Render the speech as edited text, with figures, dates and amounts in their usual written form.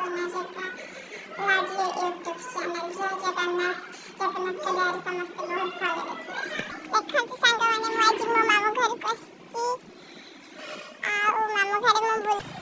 माझ्या लाडली YouTube channel Jagannath कल्याण समजते बहुत भारी एखादी सांगा म्हणे माझी मामा घरी कशी मामा घरी मग बोल